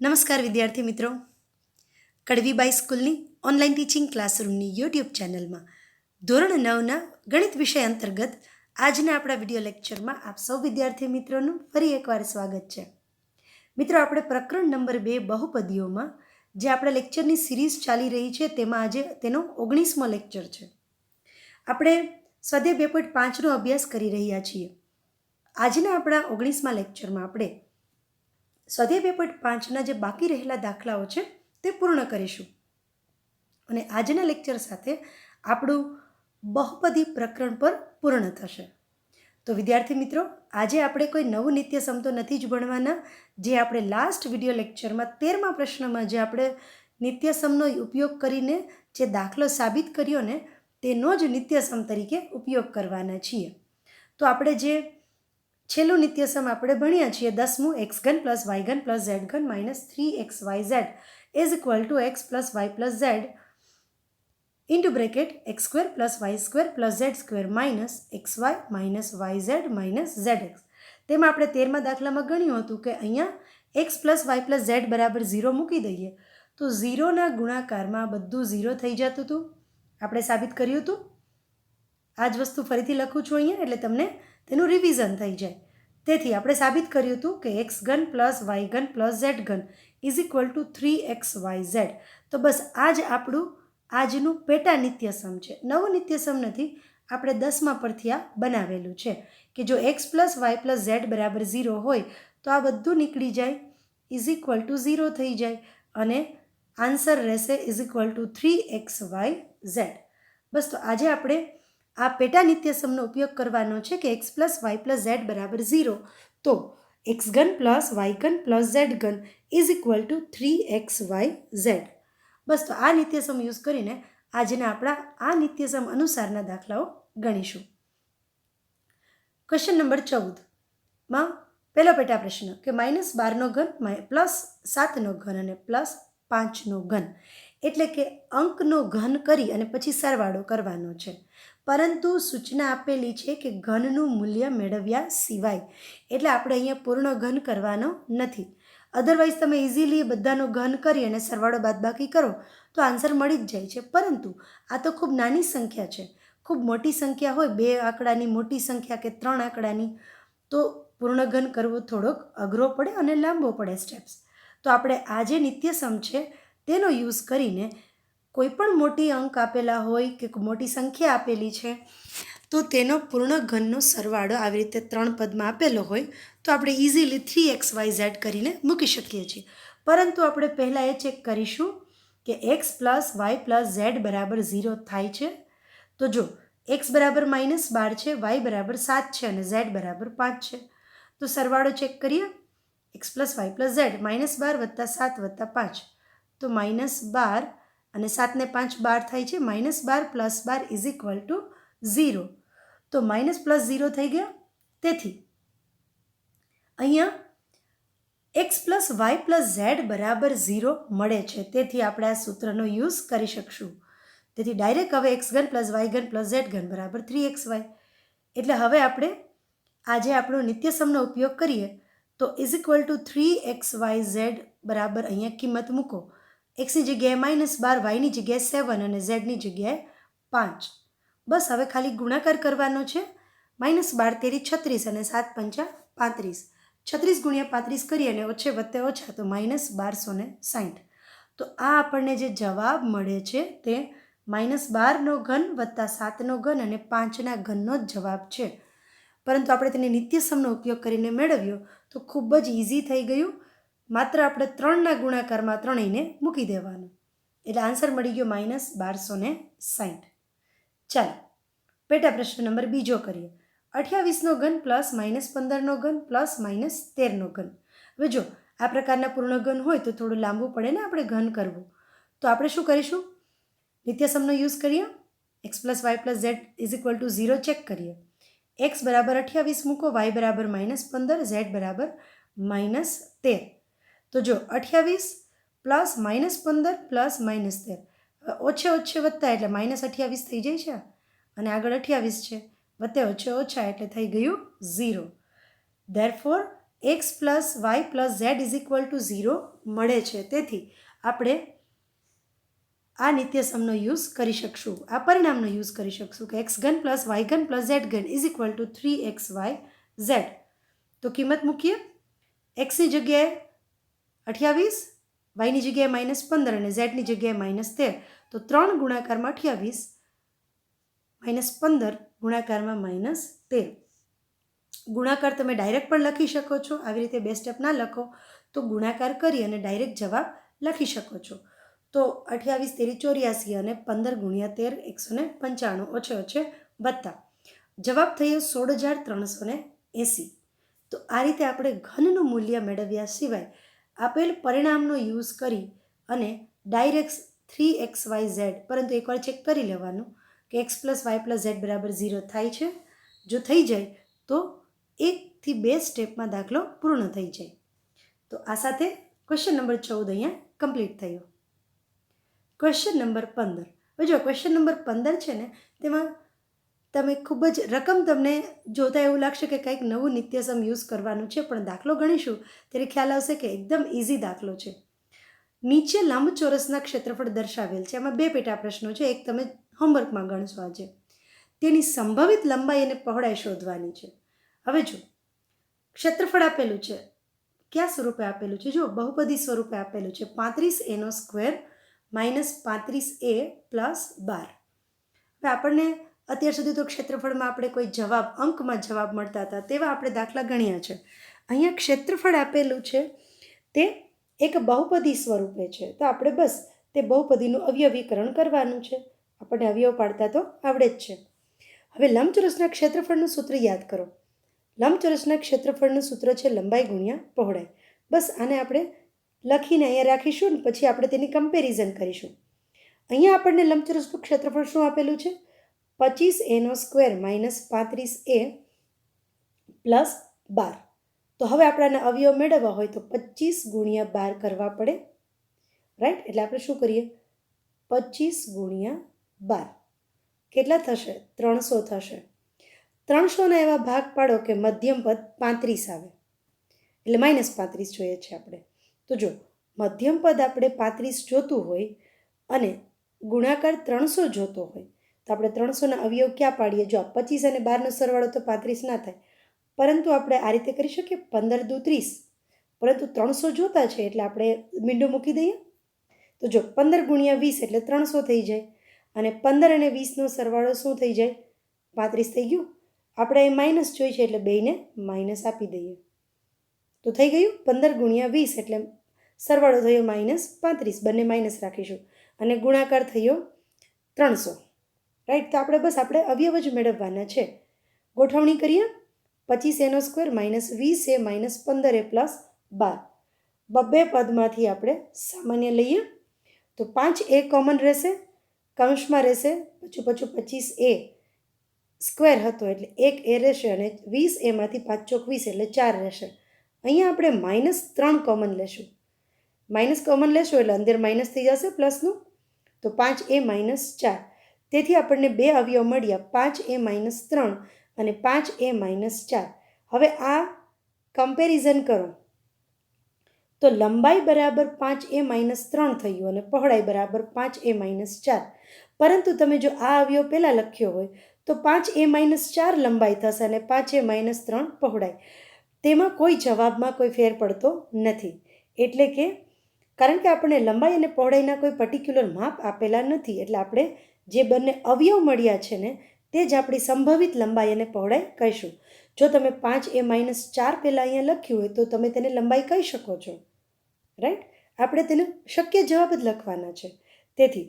નમસ્કાર વિદ્યાર્થી મિત્રો, કડવી બાઈ સ્કૂલની ઓનલાઈન ટીચિંગ ક્લાસરૂમની યુટ્યુબ ચેનલમાં ધોરણ 9ના ગણિત વિષય અંતર્ગત આજના આપણા વિડીયો લેક્ચરમાં આપ સૌ વિદ્યાર્થી મિત્રોનું ફરી એકવાર સ્વાગત છે. મિત્રો, આપણે પ્રકરણ નંબર 2 બહુપદીઓમાં જે આપણા લેક્ચરની સિરીઝ ચાલી રહી છે તેમાં આજે તેનો 19મો લેક્ચર છે. આપણે સ્વાધ્યાય 2.5નો અભ્યાસ કરી રહ્યા છીએ. આજના આપણા 19મા લેક્ચરમાં આપણે સ્વાધ્યાય 2.5ના જે બાકી રહેલા દાખલાઓ છે તે પૂર્ણ કરીશું અને આજના લેક્ચર સાથે આપણું બહુપદી પ્રકરણ પર પૂર્ણ થશે. તો વિદ્યાર્થી મિત્રો, આજે આપણે કોઈ નવું નિત્યસમ તો નથી જ ભણવાના. જે આપણે લાસ્ટ વિડીયો લેક્ચરમાં 13મા પ્રશ્નમાં જે આપણે નિત્યસમનો ઉપયોગ કરીને જે દાખલો સાબિત કર્યો ને તેનો જ નિત્યસમ તરીકે ઉપયોગ કરવાના છીએ. તો આપણે જે છેલ્લું નિત્યસમ આપણે ભણ્યા છીએ 10મું x3 + y3 + z3 - 3xyz is equal two x + y + z into bracket x² + y² + z² - xy - yz - zx. તેમાં આપણે 13મા દાખલામાં ગણ્યું હતું કે અહીંયા x + y + z બરાબર 0 મૂકી દઈએ તો 0ના ગુણાકારમાં બધું 0 થઈ જતું હતું. આપણે સાબિત કર્યું હતું. આ જ વસ્તુ ફરીથી લખું છું અહીંયા એટલે તમને તેનું રિવિઝન થઈ જાય. તેથી આપણે સાબિત કર્યું હતું કે x3 + y3 + z3 is equal two 3xyz. તો બસ આ જ આપણું આજનું પેટા નિત્યસમ છે. નવું નિત્યસમ નથી, આપણે 10મા પરથી આ બનાવેલું છે કે જો x + y + z બરાબર 0 હોય તો આ બધું નીકળી જાય, ઇઝ ઇક્વલ ટુ 0 થઈ જાય અને આન્સર રહેશે ઇઝ ઇક્વલ ટુ 3xyz. બસ તો આજે આપણે આ પેટા નિત્યસમનો ઉપયોગ કરવાનો છે કે x + y + z બરાબર 0 તો x3 + y3 + z3 is equal two 3xyz. બસ તો આ નિત્યસમ યુઝ કરીને આજના આપણા આ નિત્યસમ અનુસારના દાખલાઓ ગણીશું. ક્વેશ્ચન નંબર 14માં પહેલો પેટા પ્રશ્ન કે -12 + 7 અને +5 એટલે કે અંકનો ઘન કરી અને પછી સરવાળો કરવાનો છે. પરંતુ સૂચના આપેલી છે કે ઘનનું મૂલ્ય મેળવ્યા સિવાય, એટલે આપણે અહીંયા પૂર્ણ ઘન કરવાનો નથી. અધરવાઇઝ તમે ઇઝીલી બધાનો ઘન કરી અને સરવાળો બાદબાકી કરો તો આન્સર મળી જ જાય છે. પરંતુ આ તો ખૂબ નાની સંખ્યા છે. ખૂબ મોટી સંખ્યા હોય, 2 આંકડાની મોટી સંખ્યા કે 3 આંકડાની, તો પૂર્ણ ઘન કરવો થોડોક અઘરો પડે અને લાંબો પડે સ્ટેપ્સ. તો આપણે આ જે નિત્યસમ છે તેનો યુઝ કરીને કોઈ પણ મોટી અંક આપેલા હોય કે મોટી સંખ્યા આપેલી છે તો તેનો પૂર્ણ ઘનનો સરવાળો આવી રીતે 3 પદમાં આપેલો હોય તો આપણે ઇઝીલી 3xyz કરીને મૂકી શકીએ છીએ. પરંતુ આપણે પહેલાં એ ચેક કરીશું કે x + y + z બરાબર 0 થાય છે. તો જો x બરાબર -12 છે, y બરાબર 7 છે અને z બરાબર 5 છે. તો સરવાળો ચેક કરીએ. x + y + z -12 + 7 + 5 તો -12 અને 7 ને 5 12 થાય છે. -12 + 12 ઇઝ ઇક્વલ ટુ 0. તો માઇનસ પ્લસ 0 થઈ ગયા. તેથી અહીંયા x + y + z બરાબર 0 મળે છે. તેથી આપણે આ સૂત્રનો યુઝ કરી શકશું. તેથી ડાયરેક્ટ હવે x3 + y3 + z3 બરાબર 3xy. એટલે હવે આપણે આજે આપણો નિત્યસમનો ઉપયોગ કરીએ તો ઇઝ ઇક્વલ ટુ 3xyz બરાબર અહીંયા કિંમત મૂકો. xની જગ્યાએ -12, yની જગ્યાએ 7 અને zની જગ્યાએ 5. બસ હવે ખાલી ગુણાકાર કરવાનો છે. -12 તેરી 36 અને 7 પંચા 35. 36 × 35 કરીએ અને ઓછે વત્તે ઓછા તો -1260. તો આ આપણને જે જવાબ મળે છે તે -12નો ઘન વત્તા 7નો ઘન અને 5ના ઘનનો જ જવાબ છે. પરંતુ આપણે તેને નિત્યસમનો ઉપયોગ કરીને મેળવ્યો તો ખૂબ જ ઇઝી થઈ ગયું. માત્ર આપણે 3ના ગુણાકારમાં ત્રણેયને મૂકી દેવાનું એટલે આન્સર મળી ગયો -1260. ચાલો પેટા પ્રશ્ન નંબર બીજો કરીએ. 28નો ઘન + -15નો ઘન + -13નો ઘન. હવે જો આ પ્રકારના પૂર્ણ ઘન હોય તો થોડું લાંબુ પડે ને આપણે ઘન કરવું. તો આપણે શું કરીશું? નિત્યસમનો યુઝ કરીએ. x + y + z is equal to 0 check કરીએ. x બરાબર 28 મૂકો, y બરાબર -15, z બરાબર -13. તો જો 28 + -15 + -13 ઓછે વત્તા એટલે -28 થઈ જાય છે અને આગળ 28 છે, વત્તે ઓછે ઓછા એટલે થઈ ગયું 0. Therefore x plus y plus z is equal to 0 મળે છે. તેથી આપણે આ નિત્યસમનો યુઝ કરી શકશું, આ પરિણામનો યુઝ કરી શકશું કે એક્સ ઘન પ્લસ વાય ઘન પ્લસ ઝેડ ઘન ઇઝ ઇક્વલ ટુ 3xy/z. તો કિંમત મૂકીએ. એક્સની જગ્યાએ 28, વાયની જગ્યાએ -15 અને ઝેડની જગ્યાએ -13. તો 3 ગુણાકારમાં 28 -15 ગુણાકારમાં -13. ગુણાકાર તમે ડાયરેક્ટ પણ લખી શકો છો. આવી રીતે 2 સ્ટેપ ના લખો તો ગુણાકાર કરી અને ડાયરેક્ટ જવાબ લખી શકો છો. તો 28 તેરી 84 અને 15 ગુણ્યા 13 195 ઓછે ઓછે વત્તા જવાબ થયો 16,380. તો આ રીતે આપણે ઘનનું મૂલ્ય મેળવ્યા સિવાય આપેલ પરિણામનો યુઝ કરી અને ડાયરેક્ટ 3xyz, પરંતુ એકવાર ચેક કરી લેવાનું કે x plus y plus z બરાબર 0 થાય છે. જો થઈ જાય તો 1 થી 2 સ્ટેપમાં દાખલો પૂર્ણ થઈ જાય. તો આ સાથે ક્વેશ્ચન નંબર 14 અહીંયા કમ્પ્લીટ થયો. Question number 15. હવે જો ક્વેશ્ચન નંબર 15 છે ને, તેમાં તમે ખૂબ જ રકમ તમને જોતા એવું લાગશે કે કંઈક નવું નિત્યસમ યુઝ કરવાનું છે, પણ દાખલો ગણીશું ત્યારે ખ્યાલ આવશે કે એકદમ ઇઝી દાખલો છે. નીચે લંબચોરસના ક્ષેત્રફળ દર્શાવેલ છે. એમાં 2 પેટા પ્રશ્નો છે, એક તમે હોમવર્કમાં ગણશો આજે. તેની સંભવિત લંબાઈ અને પહોળાઈ શોધવાની છે. હવે જો ક્ષેત્રફળ આપેલું છે, કયા સ્વરૂપે આપેલું છે? જો બહુપદી સ્વરૂપે આપેલું છે, 35a² -35a + 12. હવે આપણને અત્યાર સુધી તો ક્ષેત્રફળમાં આપણે કોઈ જવાબ અંકમાં જવાબ મળતા હતા, તેવા આપણે દાખલા ગણ્યા છે. અહીંયા ક્ષેત્રફળ આપેલું છે તે એક બહુપદી સ્વરૂપે છે, તો આપણે બસ તે બહુપદીનું અવયવીકરણ કરવાનું છે. આપણને અવયવ પાડતા તો આવડે જ છે. હવે લંબચોરસના ક્ષેત્રફળનું સૂત્ર યાદ કરો. લંબચોરસના ક્ષેત્રફળનું સૂત્ર છે લંબાઈ ગુણ્યા પહોળાઈ. બસ આને આપણે લખીને અહીંયા રાખીશું ને પછી આપણે તેની કમ્પેરિઝન કરીશું. અહીંયા આપણને લંબચોરસનું ક્ષેત્રફળ શું આપેલું છે? 25a² -35a + 12. તો હવે આપણાને અવયવ મેળવવા હોય તો 25 ગુણ્યા 12 કરવા પડે, રાઈટ? એટલે આપણે શું કરીએ? 25 ગુણ્યા 12 કેટલા થશે? 300 થશે. 300ના એવા ભાગ પાડો કે મધ્યમ પદ 35 આવે, એટલે -35 જોઈએ છે આપણે. તો જો મધ્યમ પદ આપણે 35 જોતું હોય અને ગુણાકાર 300 જોતો હોય તો આપણે 300ના અવયવ ક્યાં પાડીએ? જો 25 અને 12નો સરવાળો તો 35 ના થાય, પરંતુ આપણે આ રીતે કરી શકીએ 15 દુ 30, પરંતુ 300 જોતા છે એટલે આપણે મીંડો મૂકી દઈએ. તો જો 15 ગુણ્યા 20 એટલે 300 થઈ જાય, અને 15 અને 20નો સરવાળો શું થઈ જાય? 35 થઈ ગયું. આપણે અહીં માઇનસ જોઈ છે એટલે બેયને માઇનસ આપી દઈએ તો થઈ ગયું 15 ગુણ્યા 20 એટલે સરવાળો થયો -35, બંને માઇનસ રાખીશું, અને ગુણાકાર થયો 300, રાઈટ? તો આપણે બસ આપણે અવયવ જ મેળવવાના છે. ગોઠવણી કરીએ. 25a² -20a -15a + 12. બબ્બે પદમાંથી આપણે સામાન્ય લઈએ તો 5a કોમન રહેશે, કૌંસમાં રહેશે, પછી 25a² હતો એટલે 1a રહેશે, અને 20a માંથી 5 ચોક 20 એટલે 4 રહેશે. અહીંયા આપણે -3 કોમન લેશું. માઇનસ કોમન લેશું એટલે અંદર માઇનસ થઈ જશે પ્લસનું, તો 5a - 4. તેથી આપણને 2 અવયવ મળ્યા, 5a - 3 અને 5a - 4. હવે આ કમ્પેરિઝન કરો તો લંબાઈ બરાબર 5a - 3 થયું અને પહોળાઈ બરાબર 5a - 4. પરંતુ તમે જો આ અવયવ પહેલાં લખ્યો હોય તો 5a - 4 લંબાઈ થશે અને 5a - 3 પહોળાઈ. તેમાં કોઈ જવાબમાં કોઈ ફેર પડતો નથી. એટલે કે કારણ કે આપણને લંબાઈ અને પહોળાઈના કોઈ પર્ટિક્યુલર માપ આપેલા નથી, એટલે આપણે જે બંને અવયવ મળ્યા છે ને તે જ આપણી સંભવિત લંબાઈ અને પહોળાઈ કહીશું. જો તમે 5a - 4 પહેલાં અહીંયા લખ્યું હોય તો તમે તેને લંબાઈ કહી શકો છો, રાઈટ? આપણે તેને શક્ય જવાબ જ લખવાના છે. તેથી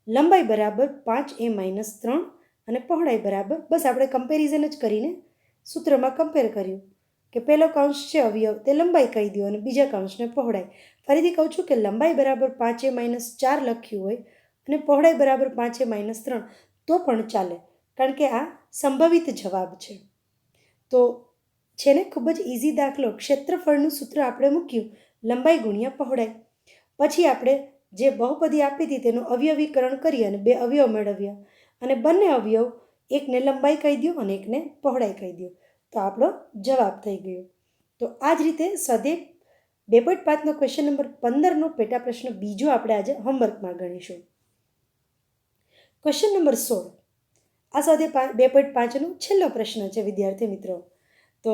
લંબાઈ બરાબર 5a - 3 અને પહોળાઈ બરાબર, બસ આપણે કમ્પેરિઝન જ કરીને સૂત્રમાં કમ્પેર કર્યું કે પહેલો કૌંસ છે અવયવ તે લંબાઈ કહી દો અને બીજા કૌંસને પહોળાઈ. ફરીથી કહું છું કે લંબાઈ બરાબર 5a - 4 લખ્યું હોય અને પહોળાઈ બરાબર 5a - 3 તો પણ ચાલે, કારણ કે આ સંભવિત જવાબ છે. તો છે ને ખૂબ જ ઇઝી દાખલો. ક્ષેત્રફળનું સૂત્ર આપણે મૂક્યું લંબાઈ ગુણ્યા પહોળાઈ. પછી આપણે જે બહુપદી આપી હતી તેનું અવયવીકરણ કરી અને 2 અવયવ મેળવ્યા, અને બંને અવયવ એકને લંબાઈ કહી દો અને એકને પહોળાઈ કહી દો, તો આપણો જવાબ થઈ ગયો. તો આ જ રીતે સ્વાધ્યાય 2.5નો ક્વેશ્ચન નંબર 15નો પેટા પ્રશ્ન બીજો આપણે આજે હોમવર્કમાં ગણીશું. Question number 16. આ સ્વાધ્યાય 2.5નો છેલ્લો પ્રશ્ન છે વિદ્યાર્થી મિત્રો. તો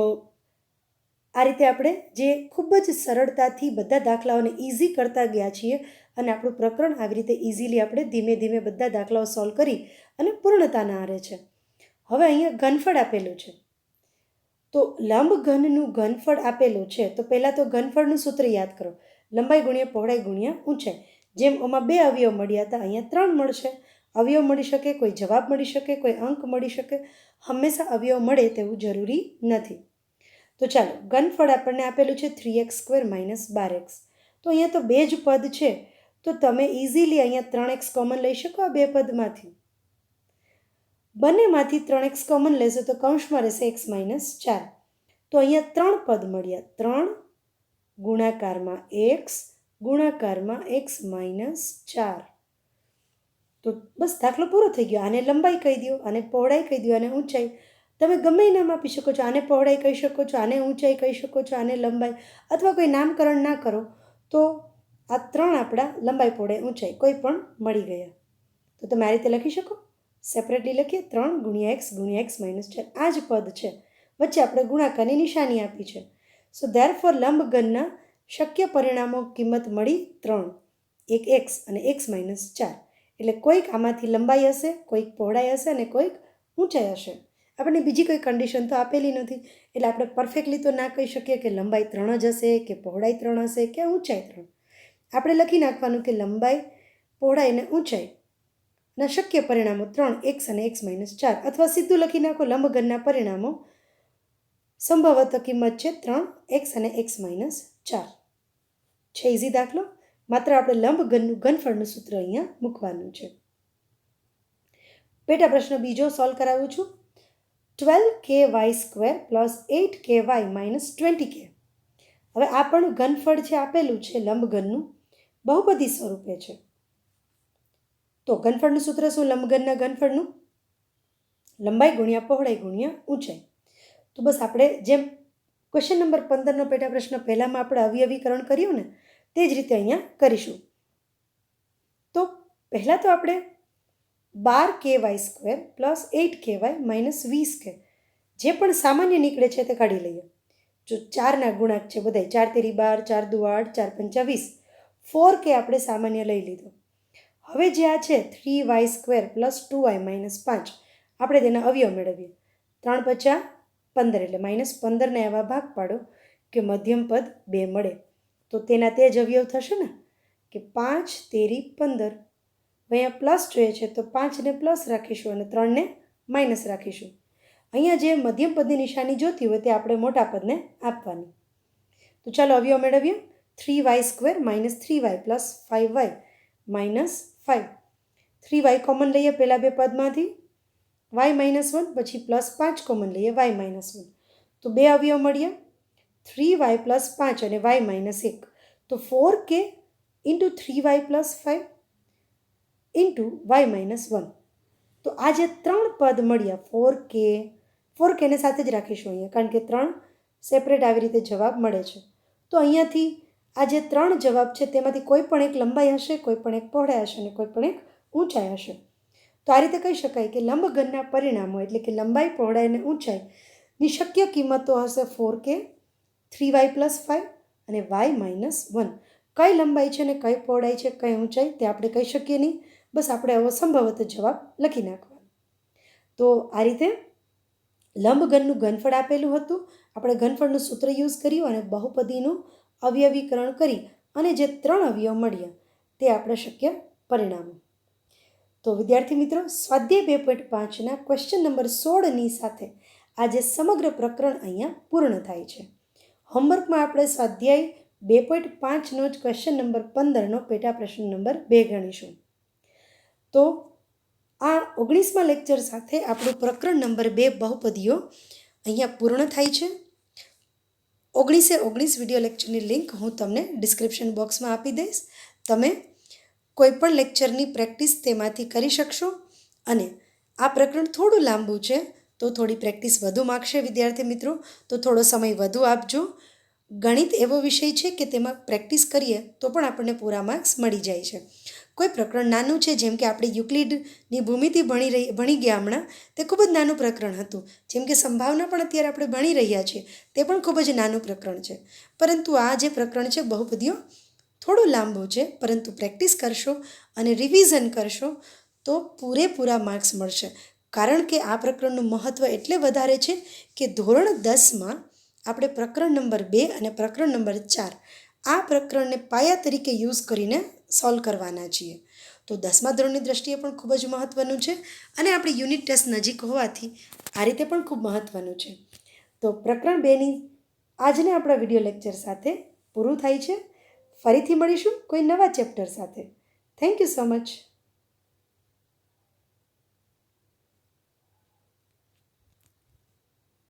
આ રીતે આપણે જે ખૂબ જ સરળતાથી બધા દાખલાઓને ઇઝી કરતા ગયા છીએ અને આપણું પ્રકરણ આવી રીતે ઇઝીલી આપણે ધીમે ધીમે બધા દાખલાઓ સોલ્વ કરી અને પૂર્ણતાના આરે છે. હવે અહીંયા ઘનફળ આપેલું છે. તો લંબઘનનું ઘનફળ આપેલું છે તો પહેલાં તો ઘનફળનું સૂત્ર યાદ કરો. લંબાઈ ગુણ્યા પહોળાઈ ગુણ્યા ઊંચાઈ. જેમ આમાં 2 અવયવ મળ્યા હતા, અહીંયા 3 મળશે. અવયવ મળી શકે, કોઈ જવાબ મળી શકે, કોઈ અંક મળી શકે. હંમેશા અવયવ મળે તેવું જરૂરી નથી. તો ચાલો, ઘનફળ આપણને આપેલું છે 3x² - 12x. તો અહીંયા તો 2 જ પદ છે તો તમે ઇઝીલી અહીંયા 3x કોમન લઈ શકો આ 2 પદમાંથી. બંનેમાંથી 3x કોમન લેશો તો કૌંસમાં રહેશે x - 4. તો અહીંયા 3 પદ મળ્યા. 3 ગુણાકારમાં x ગુણાકારમાં x - 4. તો બસ દાખલો પૂરો થઈ ગયો. આને લંબાઈ કહી દો, આને પહોળાઈ કહી દો, આને ઊંચાઈ. તમે ગમે નામ આપી શકો છો. આને પહોળાઈ કહી શકો છો, આને ઊંચાઈ કહી શકો છો, આને લંબાઈ, અથવા કોઈ નામકરણ ના કરો તો આ 3 આપણા લંબાઈ પહોળાઈ ઊંચાઈ કોઈ પણ મળી ગયા. તો તમે આ રીતે લખી શકો. સેપરેટલી લખીએ 3 ગુણ્યા x ગુણ્યા x - 4. આ જ પદ છે, વચ્ચે આપણે ગુણાકારની નિશાની આપી છે. સો ધેરફોર લંબઘનના શક્ય પરિણામો કિંમત મળી 3, એક x અને x - 4. એટલે કોઈક આમાંથી લંબાઈ હશે, કોઈક પહોળાઈ હશે અને કોઈક ઊંચાઈ હશે. આપણને બીજી કોઈ કન્ડિશન તો આપેલી નથી એટલે આપણે પરફેક્ટલી તો ના કહી શકીએ કે લંબાઈ 3 જ હશે કે પહોળાઈ 3 હશે કે ઊંચાઈ 3. આપણે લખી નાખવાનું કે લંબાઈ, પહોળાઈ અને ઊંચાઈના શક્ય પરિણામો 3, x અને x - 4. અથવા સીધું લખી નાખો લંબઘનના પરિણામો સંભવત કિંમત છે 3x અને x - 4. છે ઇઝી દાખલો. માત્ર આપણે લંબઘનનું ઘનફળનું સૂત્ર અહીંયા મૂકવાનું છે. પેટા પ્રશ્ન બીજો સોલ્વ કરાવું છું. 12ky² + 8ky - 20k. હવે આ પણ ઘનફળ છે આપેલું છે લંબઘનનું, બહુપદી સ્વરૂપે છે. તો ઘનફળનું સૂત્ર શું? લંબઘનના ઘનફળનું લંબાઈ ગુણ્યા પહોળાઈ ગુણ્યા ઊંચાઈ. તો બસ આપણે જેમ ક્વેશ્ચન નંબર 15નો પેટા પ્રશ્ન પહેલામાં આપણે અવયવીકરણ કર્યું ને તે જ રીતે અહીંયા કરીશું. તો પહેલાં તો આપણે 12ky² + 8ky - 20k જે પણ સામાન્ય નીકળે છે તે કાઢી લઈએ. જો 4ના ગુણાંક છે બધાય, 4 તેરી 12, 4 દુ 8, 4 પંચા 20. 4k આપણે સામાન્ય લઈ લીધો. હવે જે આ છે 3y² + 2y - 5 આપણે તેના અવયવ મેળવીએ. 3 પચા 15 એટલે -15ને એવા ભાગ પાડો કે મધ્યમ પદ 2 મળે. તો તેના તે જ અવયવ થશે ને કે 5 તેરી 15. અહીંયા પ્લસ જોઈએ છે તો 5ને પ્લસ રાખીશું અને 3ને માઇનસ રાખીશું. અહીંયા જે મધ્યમ પદની નિશાની જોતી હોય તે આપણે મોટા પદને આપવાની. તો ચાલો અવયવ મેળવીએ. 3y² - 3y + 5y - 5. 3y common લઈએ પહેલાં 2 પદમાંથી, y - 1 પછી +5 કોમન લઈએ y - 1. તો 2 અવયવ મળ્યા 3y + 5 અને y - 1. તો 4k × 3y + 5 × y - 1. તો આ જે 3 પદ મળ્યા 4kને સાથે જ રાખીશું અહીંયા, કારણ કે 3 સેપરેટ આવી રીતે જવાબ મળે છે. તો અહીંયાથી આ જે 3 જવાબ છે તેમાંથી કોઈ પણ એક લંબાઈ હશે, કોઈ પણ એક પહોળાઈ હશે અને કોઈ પણ એક ઊંચાઈ હશે. તો આ રીતે કહી શકાય કે લંબઘનના પરિણામો એટલે કે લંબાઈ, પહોળાઈ અને ઊંચાઈની શક્ય કિંમતો હશે 4k, 3y + 5 અને y - 1. કઈ લંબાઈ છે ને કઈ પહોળાઈ છે, કઈ ઊંચાઈ તે આપણે કહી શકીએ નહીં. બસ આપણે આવો સંભવત જવાબ લખી નાખવાનો. તો આ રીતે લંબઘનનું ઘનફળ આપેલું હતું. આપણે ઘનફળનું સૂત્ર યુઝ કર્યું અને બહુપદીનું અવયવીકરણ કરી અને જે 3 અવયવ મળ્યા તે આપણે શક્ય પરિણામો. તો વિદ્યાર્થી મિત્રો, સ્વાધ્યાય 2.5ના ક્વેશ્ચન નંબર 16ની સાથે આજે સમગ્ર પ્રકરણ અહીંયા પૂર્ણ થાય છે. હોમવર્કમાં આપણે સ્વાધ્યાય 2.5નો જ ક્વેશ્ચન નંબર 15નો પેટા પ્રશ્ન નંબર 2 ગણીશું. તો આ 19મા લેક્ચર સાથે આપણું પ્રકરણ નંબર 2 બહુપદીઓ અહીંયા પૂર્ણ થાય છે. 19 વિડીયો લેક્ચરની લિંક હું તમને ડિસ્ક્રિપ્શન બોક્સમાં આપી દઈશ. તમે કોઈપણ લેક્ચરની પ્રેક્ટિસ તેમાંથી કરી શકશો અને આ પ્રકરણ થોડું લાંબુ છે તો થોડી પ્રેક્ટિસ વધુ માગશે વિદ્યાર્થી મિત્રો, તો થોડો સમય વધુ આપજો. ગણિત એવો વિષય છે કે તેમાં પ્રેક્ટિસ કરીએ તો પણ આપણને પૂરા માર્ક્સ મળી જાય છે. કોઈ પ્રકરણ નાનું છે, જેમ કે આપણે યુક્લિડની ભૂમિતિ ભણી ગયા હમણાં, તે ખૂબ જ નાનું પ્રકરણ હતું. જેમ કે સંભાવના પણ અત્યારે આપણે ભણી રહ્યા છીએ, તે પણ ખૂબ જ નાનું પ્રકરણ છે. પરંતુ આ જે પ્રકરણ છે બહુપદીઓ થોડું લાંબુ છે, પરંતુ પ્રેક્ટિસ કરશો અને રિવિઝન કરશો તો પૂરેપૂરા માર્ક્સ મળશે. કારણ કે આ પ્રકરણનું મહત્ત્વ એટલે વધારે છે કે ધોરણ 10માં આપણે પ્રકરણ નંબર 2 અને પ્રકરણ નંબર 4 આ પ્રકરણને પાયા તરીકે યુઝ કરીને સોલ્વ કરવાના છીએ. તો 10મા ધોરણની દ્રષ્ટિએ પણ ખૂબ જ મહત્ત્વનું છે અને આપણી યુનિટ ટેસ્ટ નજીક હોવાથી આ રીતે પણ ખૂબ મહત્ત્વનું છે. તો પ્રકરણ 2ની આજને આપણા વિડીયો લેક્ચર સાથે પૂરું થાય છે. ફરીથી મળીશું કોઈ નવા ચેપ્ટર સાથે. Thank you so much.